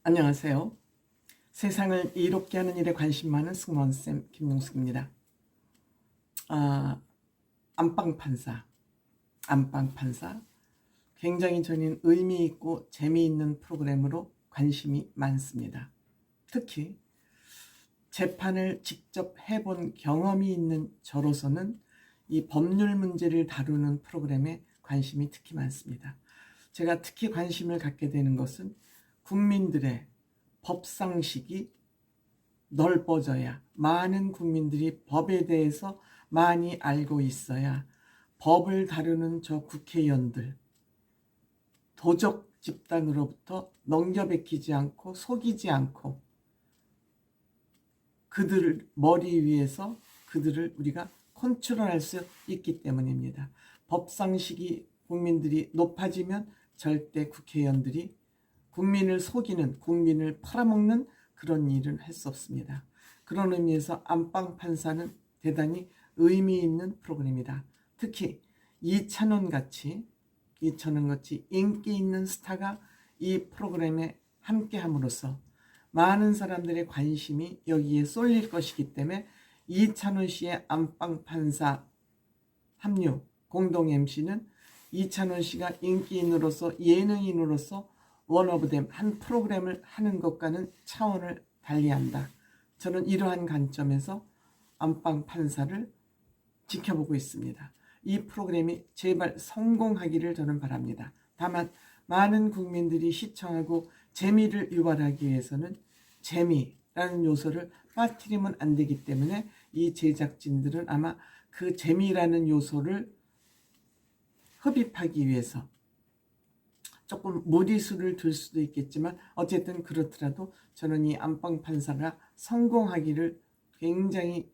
안녕하세요. 세상을 이롭게 하는 일에 관심 많은 승무원쌤 김용숙입니다. 안방판사. 굉장히 저는 의미 있고 재미있는 프로그램으로 관심이 많습니다. 특히 재판을 직접 해본 경험이 있는 저로서는 이 법률 문제를 다루는 프로그램에 관심이 특히 많습니다. 제가 특히 관심을 갖게 되는 것은 국민들의 법상식이 넓어져야, 많은 국민들이 법에 대해서 많이 알고 있어야 법을 다루는 저 국회의원들, 도적 집단으로부터 넘겨베키지 않고 속이지 않고 그들을 머리 위에서 그들을 우리가 컨트롤할 수 있기 때문입니다. 법상식이 국민들이 높아지면 절대 국회의원들이 국민을 속이는, 국민을 팔아먹는 그런 일은 할 수 없습니다. 그런 의미에서 안방판사는 대단히 의미 있는 프로그램이다. 특히 이찬원 같이 인기 있는 스타가 이 프로그램에 함께함으로써 많은 사람들의 관심이 여기에 쏠릴 것이기 때문에 이찬원 씨의 안방판사 합류 공동 MC는 이찬원 씨가 인기인으로서, 예능인으로서 원오브댐 한 프로그램을 하는 것과는 차원을 달리한다. 저는 이러한 관점에서 안방판사를 지켜보고 있습니다. 이 프로그램이 제발 성공하기를 저는 바랍니다. 다만 많은 국민들이 시청하고 재미를 유발하기 위해서는 재미라는 요소를 빠뜨리면 안 되기 때문에 이 제작진들은 아마 그 재미라는 요소를 흡입하기 위해서 조금 무리수를 둘 수도 있겠지만 어쨌든 그렇더라도 저는 이 안방판사가 성공하기를 굉장히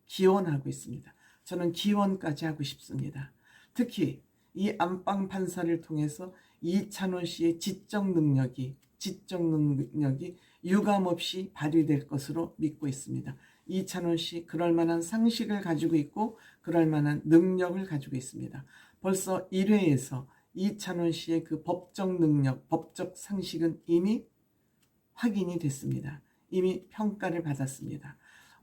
기원하고 있습니다. 저는 기원까지 하고 싶습니다. 특히 이 안방판사를 통해서 이찬원 씨의 지적 능력이 유감없이 발휘될 것으로 믿고 있습니다. 이찬원 씨 그럴 만한 상식을 가지고 있고 그럴 만한 능력을 가지고 있습니다. 벌써 1회에서 이찬원 씨의 그 법적 능력, 법적 상식은 이미 확인이 됐습니다. 이미 평가를 받았습니다.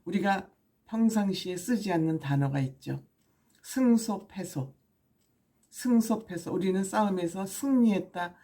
우리가 평상시에 쓰지 않는 단어가 있죠. 승소패소. 우리는 싸움에서 승리했다,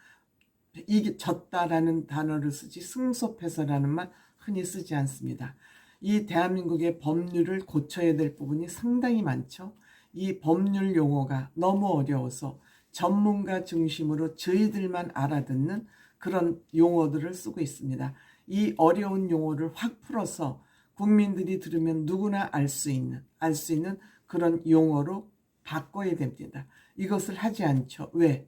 졌다라는 단어를 쓰지 승소패소라는 말 흔히 쓰지 않습니다. 이 대한민국의 법률을 고쳐야 될 부분이 상당히 많죠. 이 법률 용어가 너무 어려워서 전문가 중심으로 저희들만 알아듣는 그런 용어들을 쓰고 있습니다. 이 어려운 용어를 확 풀어서 국민들이 들으면 누구나 알 수 있는 그런 용어로 바꿔야 됩니다. 이것을 하지 않죠. 왜?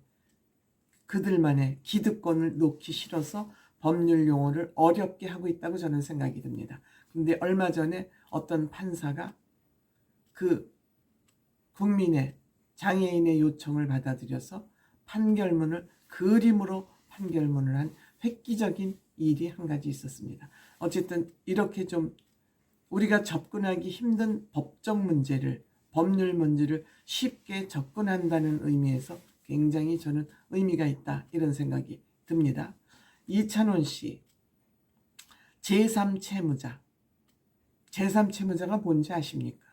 그들만의 기득권을 놓기 싫어서 법률 용어를 어렵게 하고 있다고 저는 생각이 듭니다. 그런데 얼마 전에 어떤 판사가 그 국민의, 장애인의 요청을 받아들여서 그림으로 판결문을 한 획기적인 일이 한 가지 있었습니다. 어쨌든 이렇게 좀 우리가 접근하기 힘든 법률 문제를 쉽게 접근한다는 의미에서 굉장히 저는 의미가 있다, 이런 생각이 듭니다. 이찬원 씨, 제3채무자. 제3채무자가 뭔지 아십니까?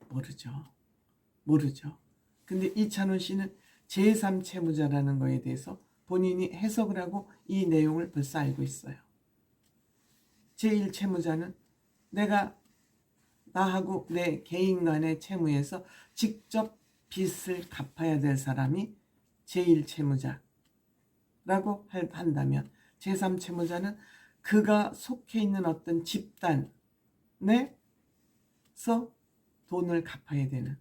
모르죠. 근데 이찬원 씨는 제3채무자라는 거에 대해서 본인이 해석을 하고 이 내용을 벌써 알고 있어요. 제1채무자는 나하고 내 개인 간의 채무에서 직접 빚을 갚아야 될 사람이 제1채무자라고 한다면, 제3채무자는 그가 속해 있는 어떤 집단에서 돈을 갚아야 되는,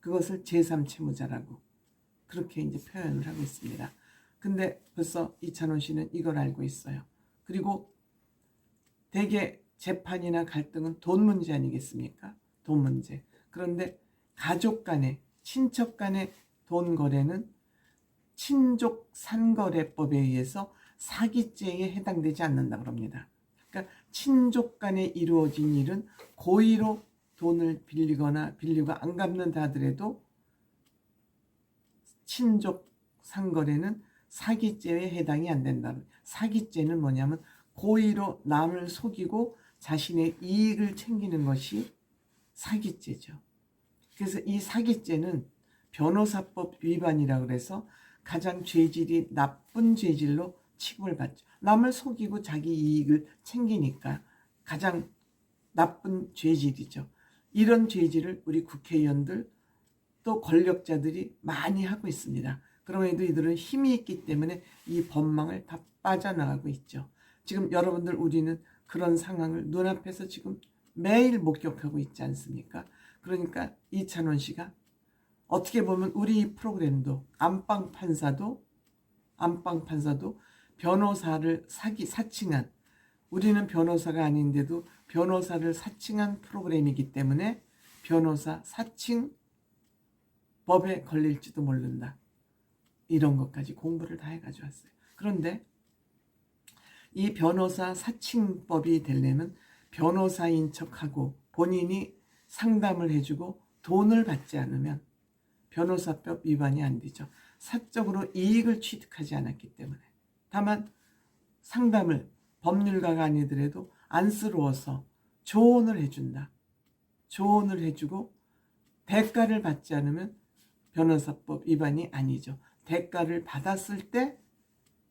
그것을 제3채무자라고 그렇게 이제 표현을 하고 있습니다. 근데 벌써 이찬원 씨는 이걸 알고 있어요. 그리고 대개 재판이나 갈등은 돈 문제 아니겠습니까? 돈 문제. 그런데 가족 간의, 친척 간의 돈 거래는 친족 산거래법에 의해서 사기죄에 해당되지 않는다고 합니다. 그러니까 친족 간에 이루어진 일은 고의로 돈을 빌리고 안 갚는다 하더라도 친족 상거래는 사기죄에 해당이 안 된다. 사기죄는 뭐냐면 고의로 남을 속이고 자신의 이익을 챙기는 것이 사기죄죠. 그래서 이 사기죄는 변호사법 위반이라고 해서 가장 죄질이 나쁜 죄질로 취급을 받죠. 남을 속이고 자기 이익을 챙기니까 가장 나쁜 죄질이죠. 이런 죄질을 우리 국회의원들 또 권력자들이 많이 하고 있습니다. 그럼에도 이들은 힘이 있기 때문에 이 법망을 다 빠져나가고 있죠. 지금 여러분들 우리는 그런 상황을 눈앞에서 지금 매일 목격하고 있지 않습니까? 그러니까 이찬원 씨가 어떻게 보면 우리 프로그램도 안방판사도 변호사를 사칭한, 우리는 변호사가 아닌데도 변호사를 사칭한 프로그램이기 때문에 변호사 사칭 법에 걸릴지도 모른다. 이런 것까지 공부를 다 해가지고 왔어요. 그런데 이 변호사 사칭법이 되려면 변호사인 척하고 본인이 상담을 해주고 돈을 받지 않으면 변호사법 위반이 안 되죠. 사적으로 이익을 취득하지 않았기 때문에. 다만 상담을 법률가가 아니더라도 안쓰러워서 조언을 해준다. 조언을 해주고 대가를 받지 않으면 변호사법 위반이 아니죠. 대가를 받았을 때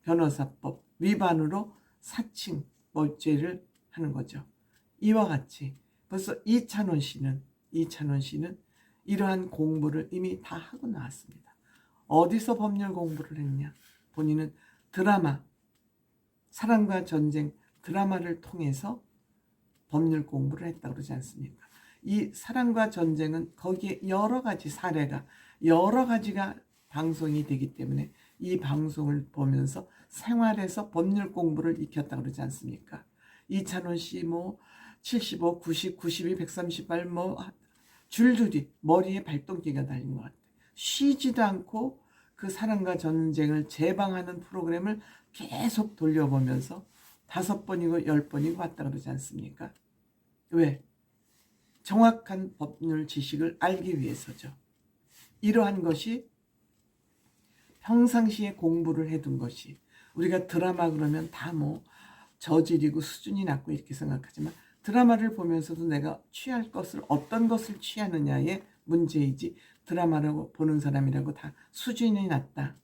변호사법 위반으로 사칭죄를 하는 거죠. 이와 같이 벌써 이찬원 씨는 이러한 공부를 이미 다 하고 나왔습니다. 어디서 법률 공부를 했냐? 본인은 드라마, 사랑과 전쟁 드라마를 통해서 법률 공부를 했다고 그러지 않습니까? 이 사랑과 전쟁은 거기에 여러 가지 사례가, 여러 가지가 방송이 되기 때문에 이 방송을 보면서 생활에서 법률 공부를 익혔다고 그러지 않습니까? 이찬원 씨 75, 90, 92, 138 줄줄이 머리에 발동기가 달린 것 같아요. 쉬지도 않고 그 사랑과 전쟁을 재방하는 프로그램을 계속 돌려보면서 5번이고 10번이고 왔다 그러지 않습니까? 왜? 정확한 법률 지식을 알기 위해서죠. 이러한 것이 평상시에 공부를 해둔 것이, 우리가 드라마 그러면 다 저질이고 수준이 낮고 이렇게 생각하지만 드라마를 보면서도 내가 취할 것을 어떤 것을 취하느냐의 문제이지 드라마라고 보는 사람이라고 다 수준이 낮다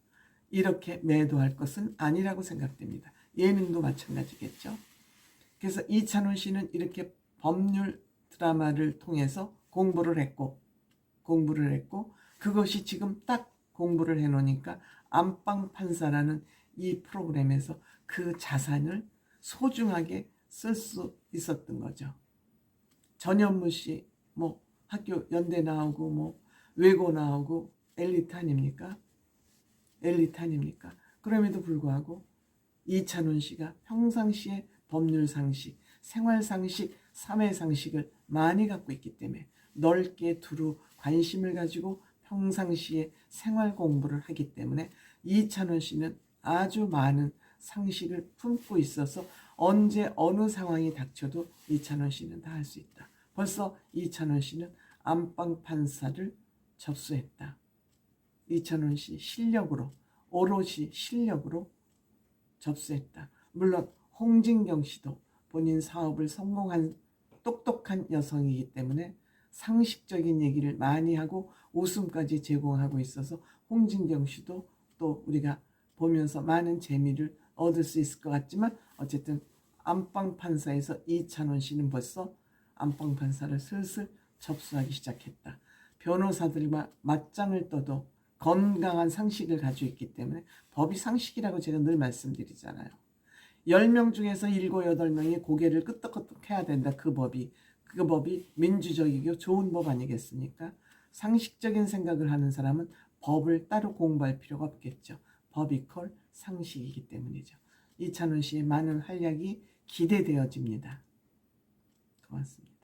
이렇게 매도할 것은 아니라고 생각됩니다. 예능도 마찬가지겠죠. 그래서 이찬원 씨는 이렇게 법률 드라마를 통해서 공부를 했고 그것이 지금 딱 공부를 해놓으니까 안방판사라는 이 프로그램에서 그 자산을 소중하게 쓸 수 있었던 거죠. 전현무 씨 학교 연대 나오고 외고 나오고 엘리트 아닙니까? 그럼에도 불구하고 이찬원 씨가 평상시에 법률 상식, 생활 상식, 사회 상식을 많이 갖고 있기 때문에 넓게 두루 관심을 가지고 평상시에 생활 공부를 하기 때문에 이찬원 씨는 아주 많은 상식을 품고 있어서 언제 어느 상황이 닥쳐도 이찬원 씨는 다 할 수 있다. 벌써 이찬원 씨는 안방판사를 접수했다. 이찬원 씨 실력으로, 오롯이 실력으로 접수했다. 물론 홍진경 씨도 본인 사업을 성공한 똑똑한 여성이기 때문에 상식적인 얘기를 많이 하고 웃음까지 제공하고 있어서 홍진경 씨도 또 우리가 보면서 많은 재미를 얻을 수 있을 것 같지만 어쨌든 안방판사에서 이찬원 씨는 벌써 안방판사를 슬슬 접수하기 시작했다. 변호사들과 맞짱을 떠도 건강한 상식을 가지고 있기 때문에 법이 상식이라고 제가 늘 말씀드리잖아요. 10명 중에서 7, 8명이 고개를 끄덕끄덕 해야 된다. 그 법이 민주적이고 좋은 법 아니겠습니까? 상식적인 생각을 하는 사람은 법을 따로 공부할 필요가 없겠죠. 법이 콜 상식이기 때문이죠. 이찬원 씨의 많은 활약이 기대되어집니다. 고맙습니다.